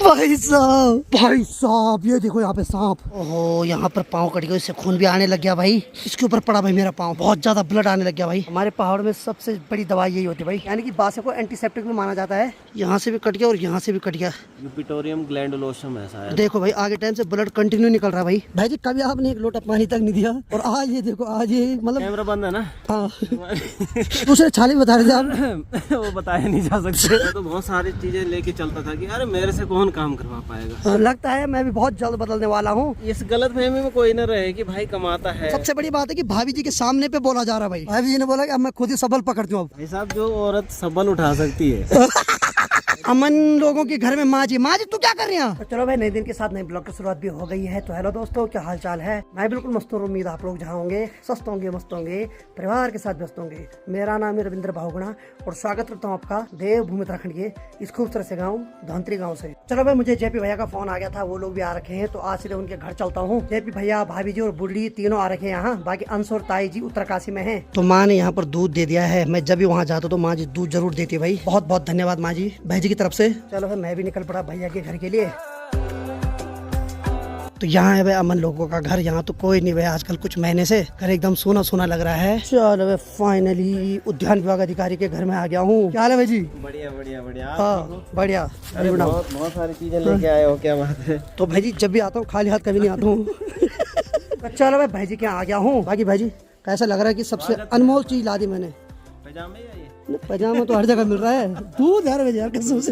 भाई साहब ये देखो यहाँ पे सांप। ओहो यहाँ पर पाँव कट गया, इससे खून भी आने लग गया भाई। इसके ऊपर पड़ा भाई मेरा पाँव, बहुत ज्यादा ब्लड आने लग गया भाई। हमारे पहाड़ में सबसे बड़ी दवाई यही होती है भाई, यानी कि बासे को एंटीसेप्टिक में माना जाता है। यहाँ से भी कट गया और यहाँ से भी कट गया। पिटोरियम ग्लैंडुलोसम ऐसा है। देखो भाई आगे टाइम से ब्लड कंटिन्यू निकल रहा है भाई। भाई जी कभी आपने एक लोटा पानी तक नहीं दिया, और आज ये देखो आज ये मतलब कैमरा बंद है ना। हाँ दूसरे छाली बता रहे थे आप। वो बताया नहीं जा सकते। मैं तो बहुत सारी चीजें लेके चलता था कि अरे मेरे से कौन काम करवा पाएगा। लगता है मैं भी बहुत जल्द बदलने वाला हूँ। इस गलत फहमी में कोई न रहे कि भाई कमाता है। सबसे बड़ी बात है कि भाभी जी के सामने पे बोला जा रहा है भाई। भाभी जी ने बोला कि अब मैं खुद ही सबल पकड़ती हूँ। भाई साहब जो औरत सबल उठा सकती है। अमन लोगों के घर में माँ जी तू क्या कर रही है? तो चलो भाई नए दिन के साथ नए ब्लॉग की शुरुआत भी हो गई है। तो हेलो दोस्तों, क्या हाल चाल है? मैं बिल्कुल मस्त हूँ, उम्मीद आप लोग जहाँ होंगे स्वस्थ होंगे, मस्त होंगे, परिवार के साथ व्यस्त होंगे। मेरा नाम है रविंद्र भावगुणा और स्वागत करता हूँ आपका देवभूमि उत्तराखंड के इस खूबसूरत से गाँव धौंतरी गाँव से। चलो भाई मुझे जेपी भैया का फोन आ गया था, वो लोग भी आ रखे हैं, तो आज सीधे उनके घर चलता हूँ। जेपी भैया, भाभी जी और बुढ़ी तीनों आ रखे हैं यहाँ। बाकी अंश और ताई जी उत्तरकाशी में है। तो माँ ने यहाँ पर दूध दे दिया है। मैं जब भी वहाँ जाता हूँ तो माँ जी दूध जरूर देती है भाई। बहुत बहुत धन्यवाद माँ जी, भाई जी की तरफ से। चलो मैं भी निकल पड़ा भैया के घर के लिए। तो यहाँ है भाई अमन लोगों का घर। यहाँ तो कोई नहीं भाई आजकल, कुछ महीने से घर एकदम सोना सोना लग रहा है। चलो भाई फाइनली उद्यान विभाग अधिकारी के घर में आ गया हूँ। क्या हाल है भाई जी? बढ़िया बढ़िया बढ़िया। हाँ बढ़िया। अरे बहुत सारी चीजें लेके आए हो, क्या बात है? तो भाई जी जब भी आता हूँ खाली हाथ कभी नहीं आता हूँ। चलो भाई जी के यहाँ आ गया हूँ। बाकी भाई जी कैसा लग रहा है कि सबसे अनमोल चीज ला दी मैंने? पैजामे या ये? पैजामा तो हर जगह मिल रहा है। दूध यार यार कसम से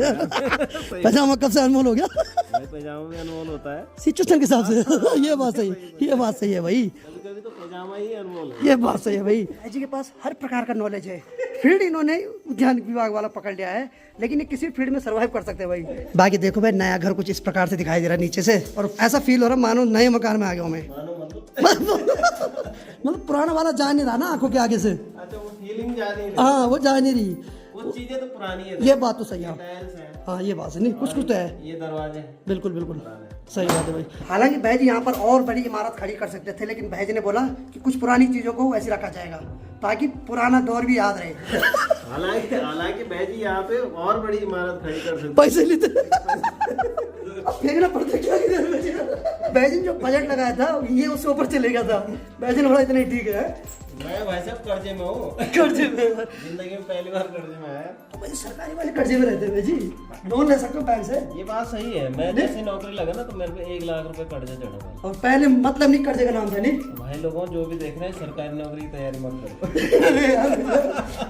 पैजामा कब से अनमोल हो गया? भाई पैजामा भी अनमोल होता है सिचुएशन के हिसाब से। ये बात सही, ये बात सही है भाई। कभी कभी तो पैजामा ही अनमोल है। ये बात सही है भाई। भाई जी के पास हर प्रकार का नॉलेज है। फील्ड इन्होंने उद्यान विभाग वाला पकड़ लिया है, लेकिन ये किसी फील्ड में सर्वाइव कर सकते हैं भाई। बाकी देखो भाई नया घर कुछ इस प्रकार से दिखाई दे रहा है नीचे से, और ऐसा फील हो रहा है मानो नए मकान में आ गया हूँ मैं। मतलब पुराना वाला जा नहीं रहा ना आंखों के आगे से। अच्छा वो फीलिंग जा रही है। हाँ वो जा नहीं रही। वो चीजें तो पुरानी है। ये बात तो सही है। टाइल्स है। हाँ ये बात है, नहीं कुछ कुछ तो है। ये दरवाजे बिल्कुल बिल्कुल सही बात है भाई। हालांकि भाई जी यहाँ पर और बड़ी इमारत खड़ी कर सकते थे, लेकिन भाई जी ने बोला कि कुछ पुरानी चीजों को वैसे रखा जाएगा ताकि पुराना दौर भी याद रहे। हालांकि भाई जी यहाँ पे और बड़ी इमारत खड़ी कर सकते। पैसे लेते अब फेंकना पड़ता क्या? भाई जी जो बजट लगाया था ये उससे ऊपर चले गया था। भाई जी ने बोला इतना ही ठीक है। मैं भाई साहब कर्जे में हूँ। कर्जे में? जिंदगी में पहली बार कर्जे में आया। तो भाई सरकारी वाले कर्जे में रहते हैं भाई जी, लोन ले सकते हो बैंक से। ये बात सही है। मैं जैसे नौकरी लगा ना तो मेरे पे 1 लाख रुपए कर्जा चढ़ा था। और पहले मतलब नहीं कर्जे का नाम था नहीं। भाई लोगों जो भी देख रहे हैं सरकारी नौकरी की तैयारी मत करो।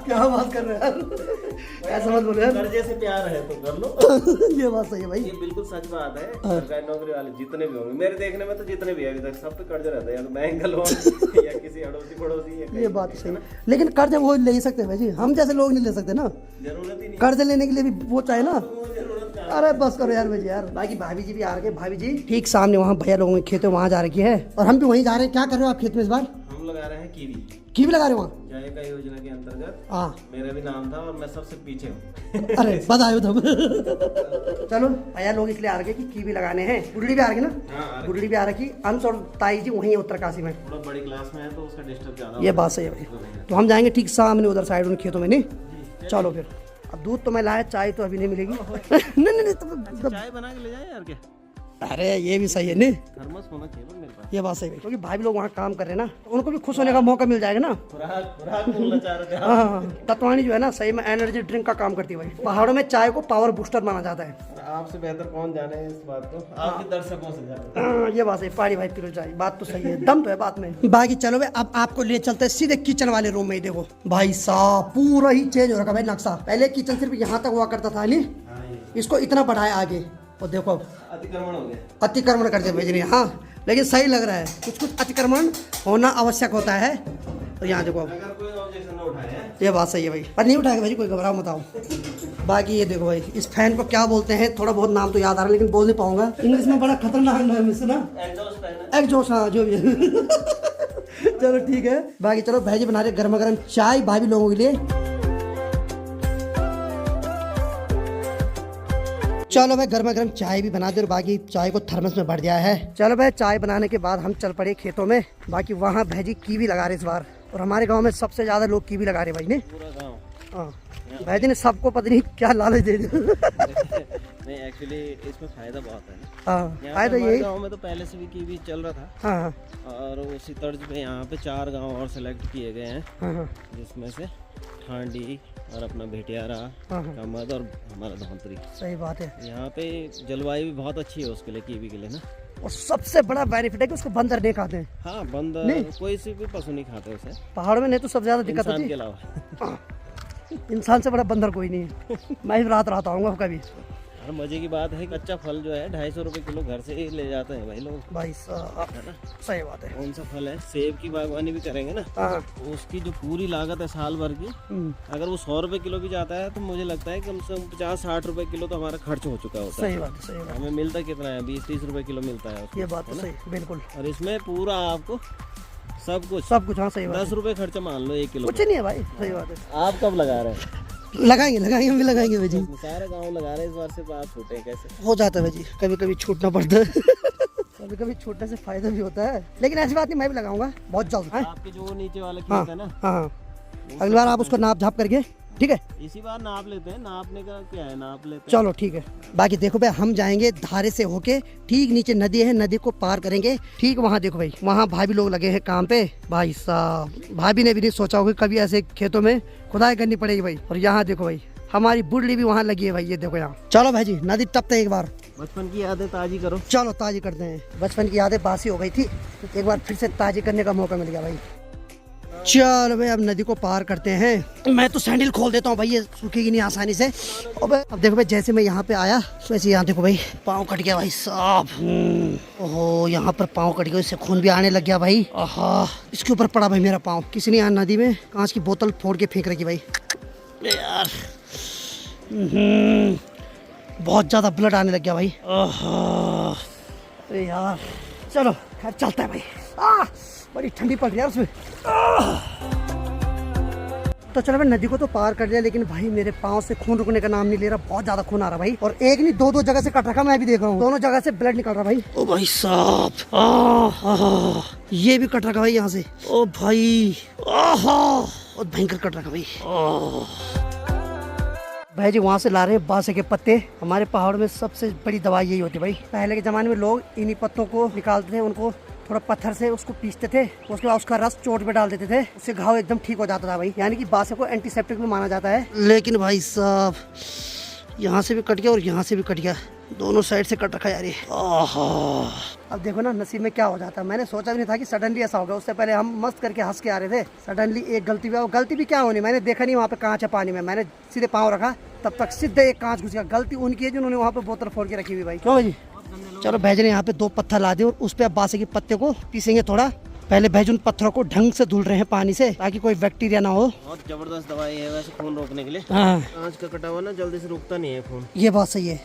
क्या बात कर रहे हैं यार, ऐसा मत बोलो यार। कर्जे से प्यार है तो कर लो। ये बात सही है भाई। ये बिल्कुल सच बात है। सरकारी नौकरी वाले जितने भी होंगे मेरे देखने में तो जितने भी अभी तक सब पे कर्जा रहता है, या तो बैंक का लोन या किसी अड़ोसी पड़ोसी। ये बात सही है, लेकिन कर्ज वो ले ही सकते हैं भाई जी, हम जैसे लोग नहीं ले सकते ना। जरूरत ही नहीं। कर्ज लेने के लिए भी वो चाहिए ना। जरूरत क्या? अरे बस करो यार भाई जी यार। बाकी भाभी जी भी आ रखे। भाभी जी ठीक सामने वहाँ भैया लोगों के खेत है, वहाँ जा रखी है, और हम भी वहीं जा रहे हैं। क्या कर रहे हो आप खेत में इस बार? हम लगा रहे हैं कीवी। कीवी लगा रहे हो वहाँ? जायका योजना के अंतर्गत। हाँ मेरा भी नाम था और मैं सबसे पीछे हूँ। अरे बधाई हो तुम। चलो भैया लोग इसलिए आ रखे कि कीवी लगाने हैं। बुढ़ी भी आ रखी ना? हाँ, बुढ़ी भी आ रखी। अंश और ताई जी वहीं है उत्तरकाशी में। थोड़ा बड़ी क्लास में है तो उसका डिस्टर्ब ज्यादा। ये बात सही है भाई। तो हम जाएंगे ठीक सामने उधर साइड उन खेतों में। नहीं चलो फिर। अब दूध तो मैं लाया, चाय तो अभी नहीं मिलेगी। नहीं नहीं तो चाय बना के ले जाए यार क्या? अरे ये भी सही है नहीं, थर्मस होना चाहिए मेरे पास। ये बात सही है क्योंकि भाई लोग वहाँ काम कर रहे हैं ना, तो उनको भी खुश होने का मौका मिल जाएगा ना। खुराक बोलना चाह रहे थे। हाँ तत्वानी जो है ना सही में एनर्जी ड्रिंक का काम करती है भाई। पहाड़ों में चाय को पावर बूस्टर माना जाता है। आपसे बेहतर कौन जाने इस बात को, आपके दर्शकों से जाने। ये बात सही, पहाड़ी भाई पिरो चाय, बात तो सही है, दम तो है बात में। बाकी चलो भाई अब आपको ले चलते हैं सीधे किचन वाले रूम में। देखो भाई साहब पूरा ही चेंज हो रखा भाई नक्शा। पहले किचन सिर्फ यहाँ तक हुआ करता था नहीं, इसको इतना बढ़ाया आगे, और देखो अब अतिक्रमण हो गया। अतिक्रमण करते भेजने। हाँ लेकिन सही लग रहा है, कुछ कुछ अतिक्रमण होना आवश्यक होता है। तो यहाँ देखो अब अगर कोई ऑब्जेक्शन ना उठाए। ये बात सही है भाई, पर नहीं उठाएगा भाई, कोई घबराओ मत आओ। बाकी ये देखो भाई इस फैन को क्या बोलते हैं, थोड़ा बहुत नाम तो याद आ रहा है लेकिन बोल नहीं पाऊंगा। इंग्लिश में बड़ा खतरनाक नाम है ना, एग्जॉस्ट। हाँ जो भी चलो ठीक है। बाकी चलो भाई जी बना रहे गर्मा गर्म चाय भाभी लोगों के लिए। चलो भाई गर्मा गर्म चाय भी बना दे, और बाकी चाय को थर्मस में भर दिया है। चलो भाई चाय बनाने के बाद हम चल पड़े खेतों में। बाकी वहाँ भाई जी कीवी लगा रहे इस बार, और हमारे गांव में सबसे ज्यादा लोग कीवी लगा रहे भाई ने। पूरा गांव। हाँ भाई जी ने सबको पता नहीं क्या लालच दे दिया। नहीं एक्चुअली इसमें फायदा बहुत है। हाँ फायदा यही। गाँव में तो पहले से भी कीवी चल रहा था। हाँ और उसी तर्ज पे यहाँ पे 4 गांव और सेलेक्ट किए गए हैं, हाँ जिसमें से ठांडी और अपना भेटियारा, कामद और हमारा धौंतरी। सही बात है। यहाँ पे जलवायु भी बहुत अच्छी है उसके लिए, कीवी के लिए ना। और सबसे बड़ा बेनिफिट है कि उसको बंदर नहीं खाते हैं। हाँ बंदर कोई सी भी पशु नहीं खाते उसे, पहाड़ में नहीं तो सबसे ज्यादा दिक्कत होती इंसान के है। अलावा। इंसान से बड़ा बंदर कोई नहीं है। मैं भी रात आऊंगा कभी। और मजे की बात है, कच्चा फल जो है 250 रुपए किलो घर से ही ले जाते हैं भाई लोग, भाई साहब है ना। सही बात है। कौन सा फल है, सेब की बागवानी भी करेंगे ना, हाँ उसकी जो पूरी लागत है साल भर की, अगर वो 100 रुपए किलो भी जाता है तो मुझे लगता है कम से कम 50-60 रुपए किलो तो हमारा खर्च हो चुका होता है। सही बात है। सही बात हमें मिलता कितना है, 20-30 रुपए किलो मिलता है उसमें, ये बात तो सही बिल्कुल। और इसमें पूरा आपको सब कुछ हाँ सही बात 10 रुपए खर्चा मान लो 1 किलो कुछ नहीं है भाई। सही बात है। आप कब लगा रहे हैं? लगाएंगे हम भी लगाएंगे भाई जी। सारे गाँव लगा रहे हैं, इस बार से आप छूटे कैसे? हो जाता है भाई जी, कभी कभी छूटना पड़ता है। कभी कभी छूटने से फायदा भी होता है, लेकिन ऐसी बात नहीं, मैं भी लगाऊंगा बहुत जल्द। आपके जो नीचे वाले खेत है ना, हाँ अगली बार आप उसको नाप झाप करके, ठीक है। इसी बार नाप लेते हैं, नापने का क्या है, नाप लेते हैं। चलो ठीक है। बाकी देखो भाई, हम जाएंगे धारे से होके, ठीक नीचे नदी है, नदी को पार करेंगे, ठीक वहाँ देखो भाई, वहाँ भाभी लोग लगे हैं काम पे। भाई साहब भाभी ने भी नहीं सोचा होगा कभी ऐसे खेतों में खुदाई करनी पड़ेगी भाई। और यहाँ देखो भाई, हमारी बुढ़ली भी वहाँ लगी है भाई, ये देखो यहाँ। चलो भाई जी, नदी टपते एक बार, बचपन की यादें ताजी करो। चलो ताजी करते हैं। बचपन की यादें बासी हो गई थी, एक बार फिर से ताजी करने का मौका मिल गया भाई। चलो भाई, अब नदी को पार करते हैं। मैं तो सैंडल खोल देता हूँ भाई, ये सूखेगी नहीं आसानी से। अब देखो भाई, जैसे मैं यहाँ पे आया वैसे यहाँ देखो भाई, पाँव कट गया भाई साहब। ओहो, यहाँ पर पाँव कट गया, इससे खून भी आने लग गया भाई। आहा, इसके ऊपर पड़ा भाई मेरा पाँव। किसी ने यहाँ नदी में कांच की बोतल फोड़ के फेंक रखी भाई। यार बहुत ज्यादा ब्लड आने लग गया भाई। अरे यार, चलो खैर चलता है भाई। बड़ी ठंडी पड़ रही है उसमें। तो चलो भाई, नदी को तो पार कर लिया, लेकिन भाई मेरे पाँव से खून रुकने का नाम नहीं ले रहा। बहुत ज्यादा खून आ रहा भाई, और एक नहीं दो जगह से कट रखा, मैं भी देख रहा हूँ, दोनों जगह से ब्लड निकल रहा भाई। ओ भाई साहब, ये भी कट रखा भाई यहाँ से। ओ भाई, बहुत भयंकर कट रखा भाई। भाई जी वहाँ से ला रहे हैं बांसे के पत्ते। हमारे पहाड़ में सबसे बड़ी दवाई यही होती है भाई। पहले के जमाने में लोग इन्हीं पत्तों को निकालते थे, उनको थोड़ा पत्थर से उसको पीसते थे, उसके बाद उसका रस चोट पे डाल देते थे, उससे घाव एकदम ठीक हो जाता था भाई। यानी कि बांसे को एंटीसेप्टिक में माना जाता है। लेकिन भाई साहब, यहाँ से भी कट गया और यहाँ से भी कट गया, दोनों साइड से कट रखा यार ये। अब देखो ना नसीब में क्या हो जाता है। मैंने सोचा भी नहीं था कि सडनली ऐसा होगा। उससे पहले हम मस्त करके हंस के आ रहे थे, सडनली एक गलती भी। गलती भी क्या होनी, मैंने देखा नहीं वहाँ पे कांच है पानी में, मैंने सीधे पाँव रखा, तब तक सीधे एक कांच घुस गया। गलती उनकी है जिन्होंने वहाँ पे बोतल फोड़ के रखी हुई भाई। क्यों भाई जी? चलो भैज ने यहाँ पे 2 पत्थर ला दिए और उस पे अब बांसे के पत्ते को पीसेंगे थोड़ा। पहले भैज उन पत्थरों को ढंग से धुल रहे हैं पानी से, ताकि कोई बैक्टीरिया ना हो। बहुत जबरदस्त दवाई है वैसे खून रोकने के लिए। हाँ, कांच का कटा हुआ ना जल्दी से रुकता नहीं है खून। ये बात सही है।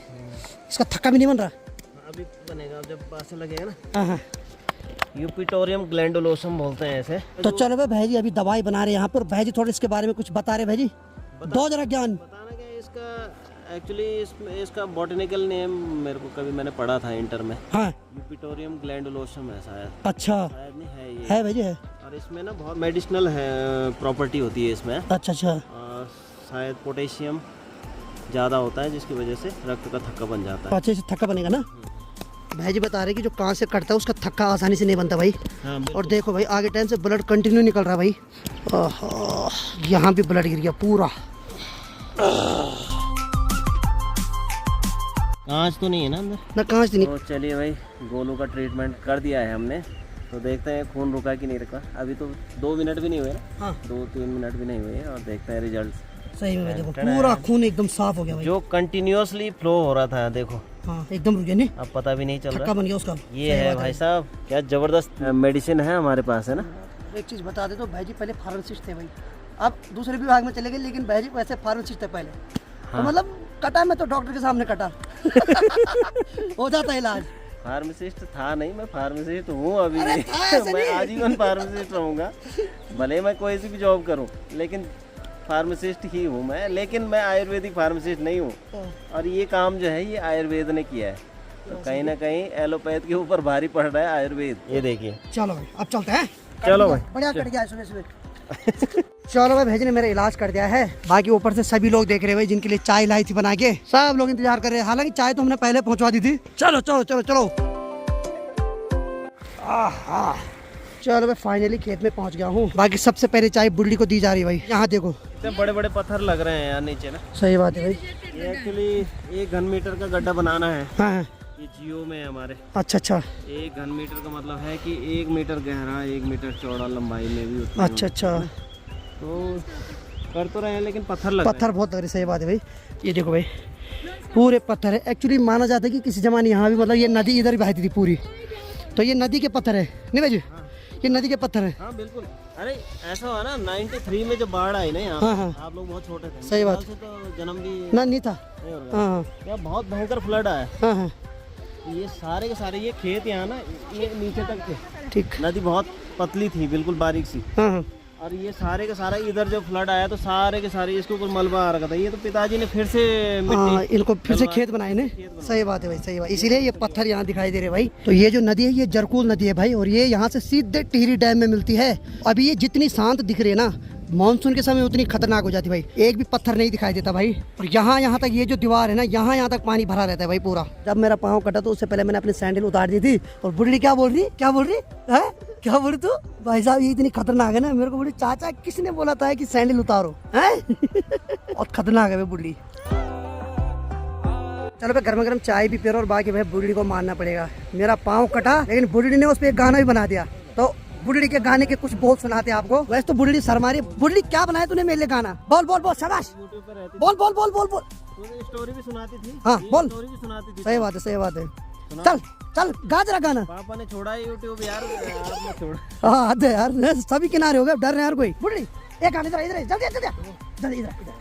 इसका थक्का भी नहीं बन रहा। अभी बनेगा जब बांसे लगेगा ना। हाँ, यूपिटोरियम ग्लैंडुलोसम बोलते हैं ऐसे। तो चलो भाई जी, अभी दवाई बना रहे हैं यहाँ पर। भाई जी थोड़ा इसके बारे में कुछ बता रहे भाई जी, दो जरा ज्ञान। बताना क्या है इसका, एक्चुअली इसका बॉटनिकल नेम मेरे को कभी मैंने पढ़ा था इंटर में। हाँ, यूपिटोरियम ग्लैंडुलोसम है शायद। अच्छा, शायद नहीं है ये। है भाई जी, है। और इसमें ना बहुत मेडिसिनल है प्रॉपर्टी होती है इसमें। अच्छा। और शायद पोटेशियम ज़्यादा होता है, जिसकी वजह से रक्त का थक्का बन जाता है। अच्छे से थक्का बनेगा ना। भाई जी बता रहे कि जो कांच से कटता है उसका थक्का आसानी से नहीं बनता भाई। हाँ, और देखो भाई, आगे टाइम से ब्लड कंटिन्यू निकल रहा भाई। यहाँ भी ब्लड गिर गया पूरा। कांच तो नहीं है ना अंदर? ना कांच नहीं। तो चलिए भाई, गोलू का ट्रीटमेंट कर दिया है हमने, तो देखते हैं खून रुका कि नहीं रुका। अभी तो 2 मिनट भी नहीं हुए ना। हाँ, 2-3 मिनट भी नहीं हुए, और देखते हैं रिजल्ट। सही में देखो, पूरा खून एकदम साफ हो गया भाई। जो कंटिन्यूअसली फ्लो हो रहा था देखो, हाँ एकदम रुक गया, नहीं अब पता भी नहीं चल रहा। थक्का बन गया उसका। ये है भाई साहब, क्या जबरदस्त मेडिसिन है हमारे पास, है ना। एक चीज बता दे तो भाई जी पहले फार्मासिस्ट थे भाई, अब दूसरे विभाग में चले गए, लेकिन भाई जी वैसे फार्मासिस्ट थे पहले। हाँ। तो मतलब कटा मैं तो डॉक्टर के सामने कटा। हो जाता है इलाज। फार्मासिस्ट था नहीं, मैं फार्मासिस्ट हूँ अभी। मैं आजीवन फार्मासिस्ट रहूँगा, भले मैं कोई सी भी जॉब करूँ, लेकिन फार्मासिस्ट ही हूँ मैं। लेकिन मैं आयुर्वेदिक फार्मासिस्ट नहीं हूँ, और ये काम जो है ये आयुर्वेद ने किया है, तो कहीं ना कहीं एलोपैथ के ऊपर भारी पड़ रहा है आयुर्वेद। ये देखिए। चलो भाई अब चलते हैं। चलो भाई, बढ़िया कट गया सुबह सुबह। चलो भाई भेजी ने मेरा इलाज कर दिया है। बाकी ऊपर से सभी लोग देख रहे हैं भाई, जिनके लिए चाय लाई थी बना के, सब लोग इंतजार कर रहे हैं। हालांकि चाय तो हमने पहले पहुंचवा दी थी। चलो चलो चलो चलो। चलो मैं फाइनली खेत में पहुंच गया हूँ। बाकी सबसे पहले चाय बुल्ली को दी जा रही है भाई। यहाँ देखो इतने बड़े बड़े पत्थर लग रहे हैं यार नीचे ना। सही बात है भाई। ये एक्चुअली 1 घन मीटर का गड्ढा बनाना है। हाँ ये जियो में है हमारे। अच्छा अच्छा। 1 घन मीटर का मतलब है कि 1 मीटर गहरा, 1 मीटर चौड़ा, लंबाई में भी उतना। अच्छा अच्छा। तो कर तो रहे हैं लेकिन पत्थर बहुत लग रहे। सही बात है भाई। ये देखो भाई पूरे पत्थर है। एक्चुअली माना जाता है कि किसी जमाने यहाँ भी मतलब ये नदी इधर भी बहती थी पूरी, तो ये नदी के पत्थर है नहीं भाई जी? ये नदी के पत्थर है। हाँ बिल्कुल। अरे ऐसा हुआ ना 93 में जो बाढ़ आई ना यहाँ, हाँ हाँ। आप लोग बहुत छोटे थे। सही बात। से तो जन्म भी ना नहीं था। नहीं होगा। हाँ यहाँ बहुत भयंकर फ्लड आया। हाँ हाँ। ये सारे के सारे ये खेत यहाँ ना ये नीचे तक थे। ठीक। नदी बहुत पतली थी, बिल्कुल बारीक सी। हाँ हाँ। और ये सारे के सारा इधर जब फ्लड आया तो सारे के सारे इसके ऊपर मलबा आ रखा था। ये तो पिताजी ने फिर से मिट्टी इनको फिर से खेत बनाए ने। सही बात है भाई, सही बात। इसीलिए ये पत्थर यहाँ दिखाई दे रहे भाई। तो ये जो नदी है ये जरकुल नदी है भाई, और ये यहाँ से सीधे टिहरी डैम में मिलती है। अभी ये जितनी शांत दिख रही है ना, मानसून के समय उतनी खतरनाक हो जाती भाई। एक भी पत्थर नहीं दिखाई देता भाई। और यहाँ तक ये जो दीवार है ना, यहाँ तक पानी भरा रहता है भाई पूरा। जब मेरा पाँव कटा तो उससे पहले मैंने अपनी सैंडल उतार दी थी। और बुढ़ी क्या बोल रही है? क्या बोल रही तू? भाई साहब ये इतनी खतरनाक है ना, मेरे को बोली चाचा किसने बोला था कि सैंडल उतारो है? और खतरनाक है भाई बुढ़ी। चलो भाई गर्मा गर्म चाय भी पी रहा और बाकी भाई बुढ़ी को मानना पड़ेगा। मेरा पाँव कटा लेकिन बुढ़ी ने उस पर एक गाना भी बना दिया। तो बुढ़ी के गाने के कुछ बोल सुनाते आपको। वैसे तो बुढ़ी शर्मारी। बुढ़ी क्या बनाया तूने मेरे लिए गाना? बोल बोल बोल शाबाश। बोल बोल बोल बोल बोल। स्टोरी भी सुनाती थी। हाँ बोल। स्टोरी भी सुनाती थी। सही बात है, सही बात है। चल चल गा जरा गाना। पापा ने छोड़ा है यूट्यूब यार, आपने छोड़ा। हाँ हद है यार, सभी किनारे हो गए, डर रहे यार कोई। बुढ़ी एक गाना इधर इधर जल्दी जल्दी जल्दी इधर इधर।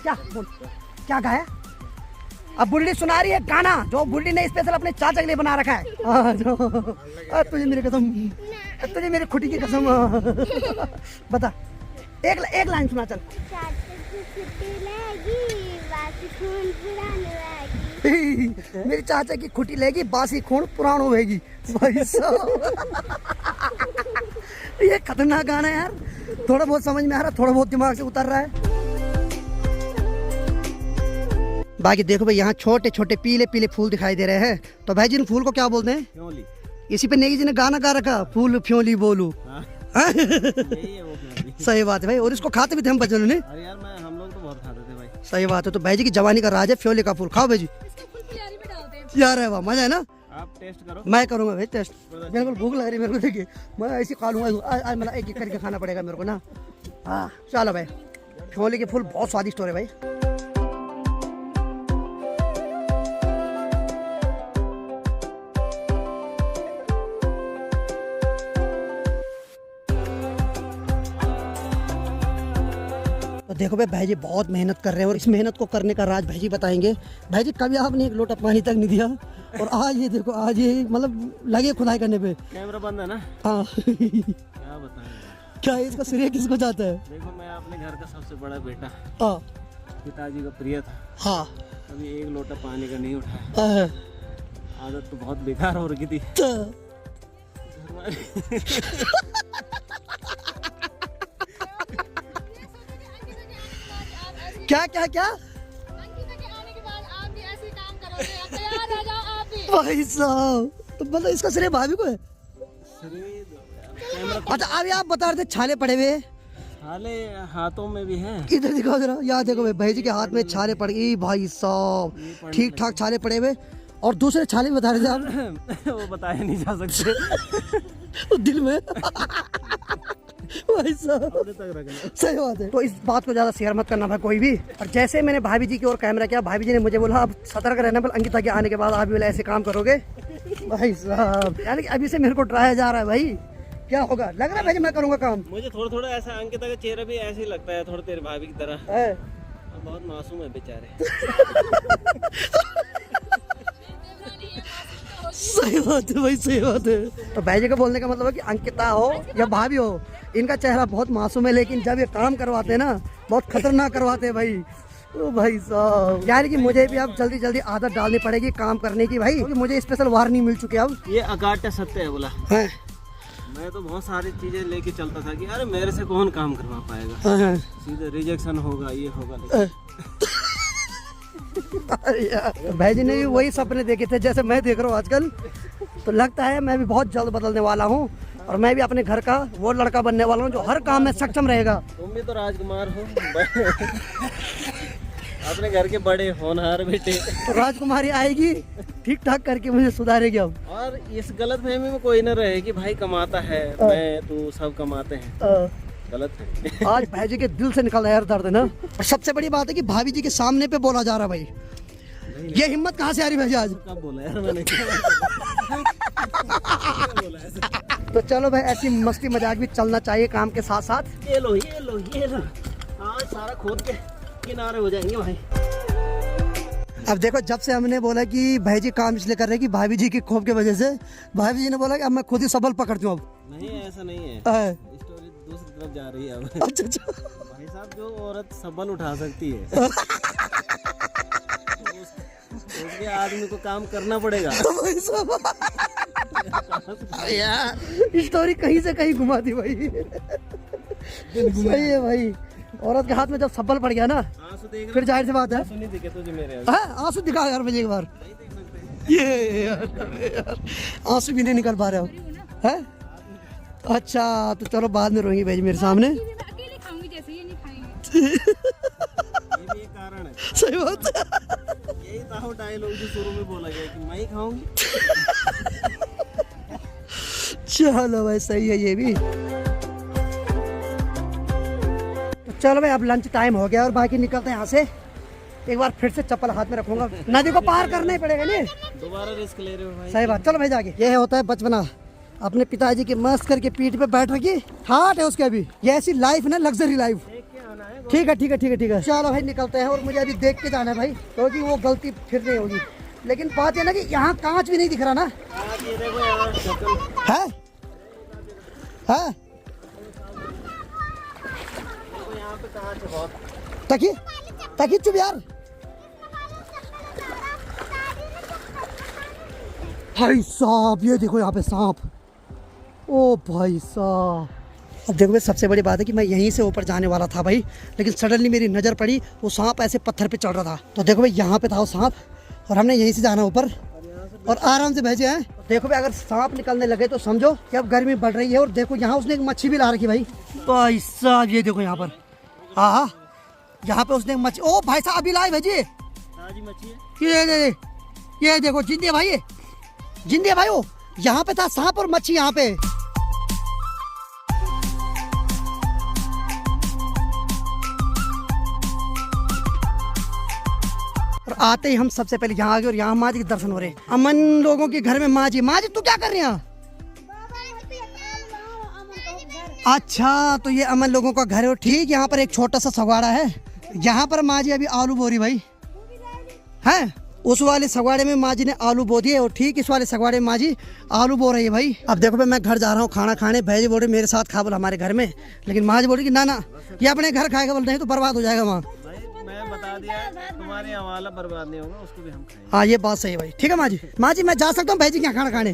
क्या बोल क्या गाया? अब बुढ़ी सुना रही है गाना जो बुढ़ी ने स्पेशल अपने चाचा के लिए बना रखा है। तुझे मेरी कसम, तुझे मेरी खुटी की कसम। बता एक लाइन सुना चल। मेरी चाचा की खुटी लेगी बासी खून पुराण होगी। भाई साहब ये खतरनाक गाना है यार। थोड़ा बहुत समझ में आ रहा, थोड़ा बहुत दिमाग से उतर रहा है। बाकी देखो भाई यहाँ छोटे छोटे पीले पीले फूल दिखाई दे रहे हैं। तो भाई जी इन फूल को क्या बोलते हैं? फ्योली। इसी पे नेगी जी ने गाना गा रखा, फूल फ्योली बोलू। यही है वो फ्योली। सही बात है भाई। और इसको खाते भी थे हम बचपन में। अरे यार हम लोग तो बहुत खाते थे भाई। सही बात है। तो भाई जी की जवानी का राज है फ्योली का फूल। खाओ भाई जी। यार है वाह, मजा है ना। आप टेस्ट करो। मैं करूंगा भाई टेस्ट। बिल्कुल भूख लग रही है मेरे को। देखिए मैं ऐसे खा लूंगा। आज मतलब एक करके खाना पड़ेगा मेरे को ना। हाँ चलो भाई, फ्योली के फूल बहुत स्वादिष्ट हो रहे भाई। तो देखो भाई जी बहुत मेहनत कर रहे हैं और इस मेहनत को करने का राज भाई जी बताएंगे। भाई जी कभी आपने एक लोटा पानी तक नहीं दिया और आज ये देखो, आज ये मतलब लगे खुदाई करने पे। कैमरा बंद है ना। हाँ क्या बताएं, क्या इसका श्रेय किसको जाता है? देखो मैं अपने घर का सबसे बड़ा बेटा, हाँ पिताजी का प्रिय था। हाँ। कभी एक लोटा पानी का नहीं उठाया। आदत तो बहुत बेकार हो रही थी। क्या क्या क्या? भाई साहब तो मतलब इसका श्रेय भाभी को है। अच्छा अभी आप बता रहे थे छाले पड़े हुए। छाले हाथों में भी हैं। इधर दिखाओ जरा। यार देखो भाई जी के हाथ में छाले पड़ गई भाई साहब, ठीक ठाक छाले पड़े हुए। और दूसरे छाले भी बता रहे थे आप। वो बताया नहीं जा सकते। दिल में भाई साहब सही बात है। तो इस बात को ज्यादा शेयर मत करना भाई कोई भी। और जैसे मैंने भाभी जी की ओर कैमरा किया, भाभी जी ने मुझे बोला अब सतर्क रहना, पर अंकिता के आने के बाद आप भी ऐसे काम करोगे। भाई साहब यानी कि अभी से मेरे को डराया जा रहा है भाई। क्या होगा लग रहा है भाई मैं करूंगा काम। मुझे थोड़ा थोड़ा ऐसा अंकिता का चेहरा भी ऐसे ही लगता है, थोड़ा तेरे भाभी की तरह है। बहुत मासूम है बेचारे। सही बात है भाई, सही बात है। तो भाई जी का बोलने का मतलब है कि अंकिता हो या भाभी हो, इनका चेहरा बहुत मासूम है, लेकिन जब ये काम करवाते हैं ना बहुत खतरनाक करवाते हैं भाई। ओ भाई साहब यार कि मुझे भी अब जल्दी जल्दी आदत डालनी पड़ेगी काम करने की भाई, क्योंकि मुझे स्पेशल वार्निंग मिल चुकी है अब। ये अकाट्य सत्य है बोला है। मैं तो बहुत सारी चीजें लेके चलता था कि अरे मेरे से कौन काम करवा पाएगा, सीधे रिजेक्शन होगा, ये होगा। अरे यार, भाई जी ने भी वही सपने देखे थे जैसे मैं देख रहा हूँ आजकल। तो लगता है मैं भी बहुत जल्द बदलने वाला हूँ और मैं भी अपने घर का वो लड़का बनने वाला हूँ जो हर काम में सक्षम रहेगा। तुम भी तो राजकुमार हो, अपने घर के बड़े होनहार बेटे। तो राजकुमारी आएगी ठीक ठाक करके मुझे सुधारेगी अब। और इस गलत फहमी में कोई न रहे कि भाई कमाता है, मैं तू सब कमाते हैं, गलत है। आज भाई जी के दिल से निकल रहा है यार दर्द ना। और सबसे बड़ी बात है कि भाभी जी के सामने पे बोला जा रहा है भाई, ये हिम्मत कहाँ से आ रही भाई आज? कब बोला यार मैंने? तो चलो भाई, ऐसी मस्ती मजाक भी चलना चाहिए काम के साथ साथ। ये लो ये लो ये लो, आज सारा खोद के किनारे हो जाएंगे भाई। अब देखो, जब से हमने बोला कि भाई जी काम इसलिए कर रहे हैं कि भाभी जी की खोप की वजह से, भाभी जी ने बोला कि अब मैं खुद ही सबल पकड़ती हूँ अब। नहीं ऐसा नहीं है, स्टोरी दूसरी तरफ जा रही है अब। अच्छा अच्छा भाई साहब, जो औरत सबल उठा सकती है उसके आदमी को काम करना पड़ेगा। यार स्टोरी कहीं से कहीं घुमा दी भाई। सही है भाई, औरत के हाथ में जब सबल पड़ गया ना, फिर जाहिर सी बात है। आंसू नहीं दिखे तुझे मेरे? आंसू दिखा यार मुझे एक बार। ये यार आंसू भी नहीं निकल पा रहे हो हैं? अच्छा तो चलो बाद में रोएंगी भाई मेरे सामने। अकेले खाऊंगी, जैसे ये नहीं खाएंगे। ये भी एक कारण है। सही बात है। यही था डायलॉग जो शुरू में बोला गया कि मैं ही खाऊंगी। चलो भाई सही है ये भी। तो चलो भाई, अब लंच टाइम हो गया और बाकी निकलते हैं यहाँ से। एक बार फिर से चप्पल हाथ में रखूंगा, नदी को पार करना ही पड़ेगा नहीं। दोबारा रिस्क ले रहे हो भाई? सही बात। चलो भाई जाके, ये होता है बचपना। अपने पिताजी की मस्त करके पीठ पे बैठ रखी, हार्ट है उसके अभी। ये ऐसी लाइफ ना, लग्जरी लाइफ। ठीक है ठीक है ठीक है ठीक है। चलो भाई निकलते हैं, और मुझे अभी देख के जाना है भाई, क्योंकि वो गलती फिर नहीं होगी। लेकिन बात ये ना कि यहाँ कांच भी नहीं दिख रहा ना। है है तकी तकी चुप यार। भाई साहब ये देखो यहाँ पे सांप। ओ भाई साहब, अब देखो भाई, सबसे बड़ी बात है कि मैं यहीं से ऊपर जाने वाला था भाई, लेकिन सडनली मेरी नज़र पड़ी, वो सांप ऐसे पत्थर पे चढ़ रहा था। तो देखो भाई, यहाँ पे था वो सांप और हमने यहीं से जाना ऊपर और आराम से भेजे हैं। देखो भाई, अगर सांप निकलने लगे तो समझो कि अब गर्मी बढ़ रही है। और देखो यहाँ उसने एक मच्छी भी ला रखी भाई। भाई साहब ये देखो यहाँ पर, हाँ यहाँ पे उसने एक मच्छी। ओ भाई साहब अभी लाई भेजिए। ये देखो जिंदी है भाई, ये जिंदी है भाई। वो यहाँ पे था सांप और मच्छी यहाँ पे। और आते ही हम सबसे पहले यहाँ आ गए और यहाँ माँ जी के दर्शन हो रहे। अमन लोगों के घर में माँ जी। माँ जी तू क्या कर रही है? अच्छा तो ये अमन लोगों का घर है। ठीक, यहाँ पर एक छोटा सा सगवाड़ा है। यहाँ पर माँ जी अभी आलू बो रही भाई है। उस वाले सगवाड़े में माँ जी ने आलू बो दिए और ठीक इस वाले सगवाड़े में माँ जी आलू बो रही है भाई। अब देखो भाई, मैं घर जा रहा हूँ खाना खाने। भाई जी बोल रहे मेरे साथ खा बोल हमारे घर में, लेकिन माँ जी बोल रही कि ना ना ये अपने घर खाएगा, बोल नहीं तो बर्बाद हो जाएगा वहाँ। मैं बता दिया, तुम्हारे हवाला बर्बाद नहीं होगा, उसको भी हम खाएंगे। हाँ ये बात सही है भाई। ठीक है माँ जी। माँ जी मैं जा सकता हूँ भाई जी क्या खाना खाने?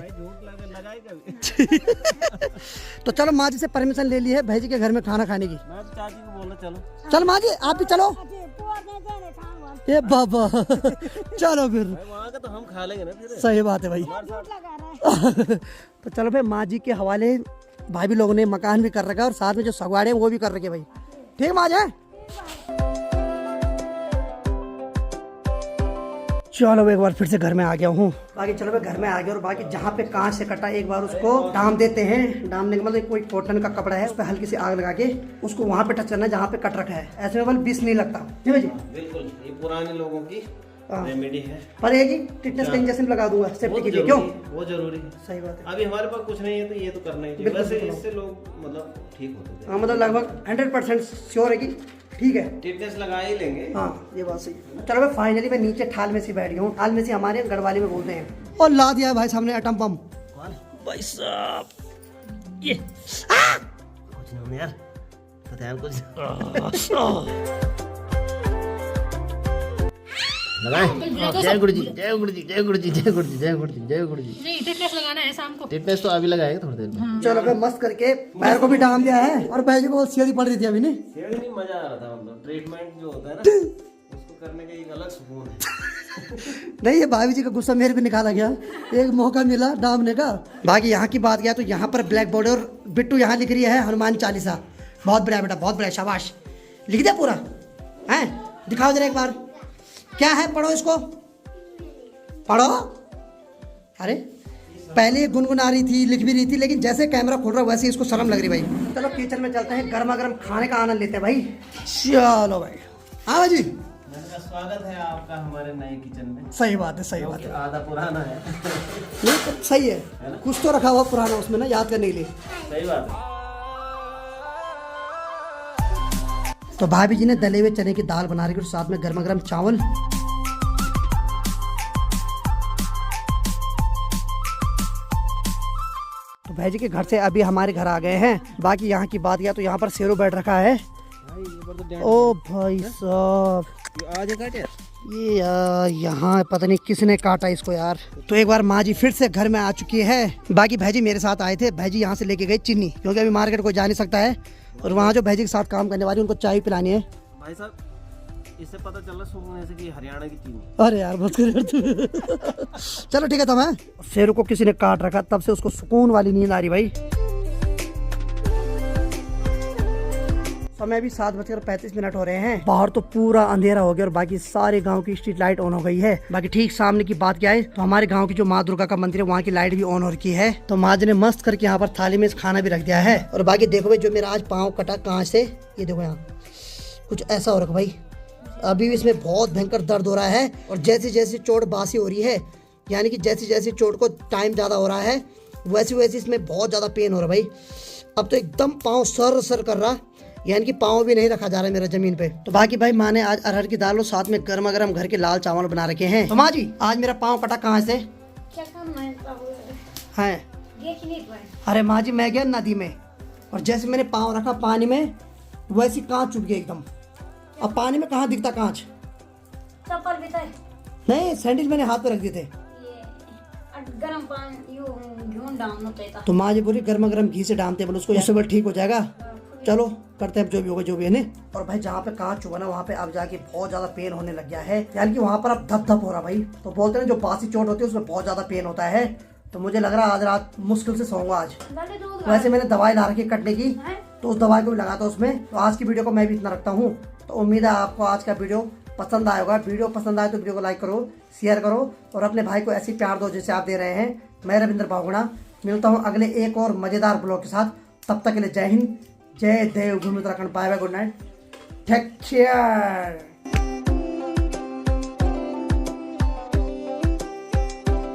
तो चलो माँ जी से परमिशन ले ली है भाई जी के घर में खाना खाने की। मैं तो चाची को बोला चलो। चल माँ जी आप भी चलो। ये बाबा चलो फिर, वहाँ का तो हम खा लेंगे ना फिर। सही बात है भाई। तो चलो भाई, माँ जी के हवाले भाई भी लोगों ने मकान भी कर रखा है और साथ में जो सगवाड़े हैं वो भी कर रखे भाई। ठीक माँ जी। चलो एक बार फिर से घर में आ गया हूँ। बाकी चलो मैं घर में आ गया और बाकी जहाँ पे कांच से कटा एक बार उसको डाम देते हैं। डामने का मतलब कोई कॉटन का कपड़ा है, उस पर हल्की सी आग लगा के उसको वहाँ पे टच करना है जहाँ पे कट रखा है। ऐसे में बल विष नहीं लगता। जी भाई जी बिल्कुल, ये पुराने लोगों की रेमेडी है। पर ये कि टिटनेस का इंजेक्शन लगा दूंगा सेफ्टी के लिए। क्यों? वो जरूरी है। सही बात है। अभी हमारे पास कुछ नहीं है तो ये तो करना ही चाहिए। वैसे इससे लोग मतलब ठीक होते थे। हाँ मतलब लगभग 100% श्योर है कि ठीक है, टिटनेस लगा ही लेंगे। हाँ ये बात सही है। चलो मैं फाइनली मैं नीचे ठाल में से बैठ गया हूँ। ठाल में से हमारे गढ़वाली में बोलते हैं। और ला दिया है भाई सामने एटम बम। भाई साहब ये कुछ नहीं यार, ध्यान कुछ लगाए। जय गुरु जी, जय गुरु जी, जय गुरु जी, जय गुरु जी, जय गुरु जी, जय गुरु जी। नहीं टिटनेस लगाना है शाम को। टिटनेस तो अभी लगाएगा थोड़ी देर में। चलो भाई मस्त करके पैर को भी डाल दिया है और भाई जी को सीढ़ी पड़ रही थी अभी नहीं। सीढ़ी नहीं, मजा आ रहा था। मतलब ट्रीटमेंट जो होता है ना, उसको करने का एक अलग सुकून है। नहीं, ये भाभी जी का गुस्सा मेरे भी निकाला गया, एक मौका मिला डामने का। बाकी यहाँ की बात किया तो यहाँ पर ब्लैक बोर्ड और बिट्टू यहाँ लिख रही है हनुमान चालीसा। बहुत बढ़िया बेटा, बहुत बढ़िया, शाबाश। लिख दिया पूरा है? दिखाओ जरा एक बार, क्या है, पढ़ो इसको, पढ़ो। अरे पहले ये गुनगुना रही थी, लिख भी रही थी, लेकिन जैसे कैमरा खोल रहा है वैसे इसको शर्म लग रही भाई। चलो किचन में चलते हैं, गर्मा गर्म खाने का आनंद लेते हैं भाई। चलो भाई। हाँ भाई जी, स्वागत है आपका हमारे नए किचन में। सही बात है, सही बात है। आधा पुराना है। नहीं तो सही है, कुछ तो रखा हुआ पुराना उसमें ना, याद करने के लिए। सही बात है। तो भाभी जी ने दले हुए चने की दाल बना रही और साथ में गर्मा गर्म चावल। तो भाई जी के घर से अभी हमारे घर आ गए हैं। बाकी यहाँ की बात किया तो यहाँ पर शेरों बैठ रखा है। ओ भाई साहब, ये यार यहाँ पता नहीं किसने काटा इसको यार। तो एक बार माँ जी फिर से घर में आ चुकी है। बाकी भाई जी मेरे साथ आए थे, भाई जी यहाँ से लेके गए चीनी, क्योंकि अभी मार्केट कोई जा नहीं सकता है। और वहाँ जो भाई जी के साथ काम करने वाली उनको चाय पिलानी है। भाई साहब, इससे पता चल रहा सुनने से कि हरियाणा की चीनी। अरे यार बस कर तू। चलो ठीक है, तो मैं शेरों को किसी ने काट रखा, तब से उसको सुकून वाली नींद आ रही भाई। समय भी 7:35 हो रहे हैं। बाहर तो पूरा अंधेरा हो गया और बाकी सारे गांव की स्ट्रीट लाइट ऑन हो गई है। बाकी ठीक सामने की बात क्या है तो हमारे गांव की जो माँ दुर्गा का मंदिर है वहाँ की लाइट भी ऑन हो रखी है। तो माँ जी ने मस्त करके यहाँ पर थाली में खाना भी रख दिया है। और बाकी देखो भाई, जो मेरा आज पाँव कटा कांच से, ये देखो यहाँ कुछ ऐसा हो रखा भाई। अभी भी इसमें बहुत भयंकर दर्द हो रहा है और जैसे जैसे चोट बासी हो रही है, यानी कि जैसे जैसे चोट को टाइम ज़्यादा हो रहा है वैसे वैसे इसमें बहुत ज़्यादा पेन हो रहा है भाई। अब तो एकदम पाँव सर सर कर रहा, यानी कि पाँव भी नहीं रखा जा रहा है मेरा जमीन पे। तो बाकी भाई माँ ने आज अरहर की दाल और साथ में गर्मा गर्म घर के लाल चावल बना रखे हैं। तो माँ जी आज मेरा पाँव कटा कहाँ से है? अरे माँ जी मैं गया नदी में और जैसे मैंने पाँव रखा पानी में वैसी कांच चुप गया एकदम। अब पानी में कहाँ दिखता कांच? चप्पल भी था नहीं, सैंडल मैंने हाथ पे रख दिए थे। गरम पानी घी डालना चाहिए। तो माँ जी बोली गर्मा गर्म घी से डालते बोले उसको, उससे ठीक हो जाएगा। चलो करते हैं जो भी होगा जो भी है। नहीं और भाई जहाँ पे कांच चुभा ना वहाँ पे अब जाके बहुत ज्यादा पेन होने लग गया है, यानी कि वहाँ पर अब धप धप हो रहा भाई। तो बोलते हैं जो बासी चोट होती है उसमें बहुत ज्यादा पेन होता है। तो मुझे लग रहा है आज रात मुश्किल से सोऊंगा आज। वैसे मैंने दवाई ला रखी कटने की, तो उस दवाई को भी लगाता उसमें। तो आज की वीडियो को मैं भी इतना रखता हूँ। तो उम्मीद है आपको आज का वीडियो पसंद आया होगा। वीडियो पसंद आए तो वीडियो को लाइक करो, शेयर करो और अपने भाई को ऐसी प्यार दो जैसे आप दे रहे हैं। मैं रविंद्र बाहुगुणा मिलता हूँ अगले एक और मजेदार ब्लॉग के साथ। तब तक के लिए Jai Hind, Jai Devbhoomi Uttarakhand. Bye bye, good night, take care.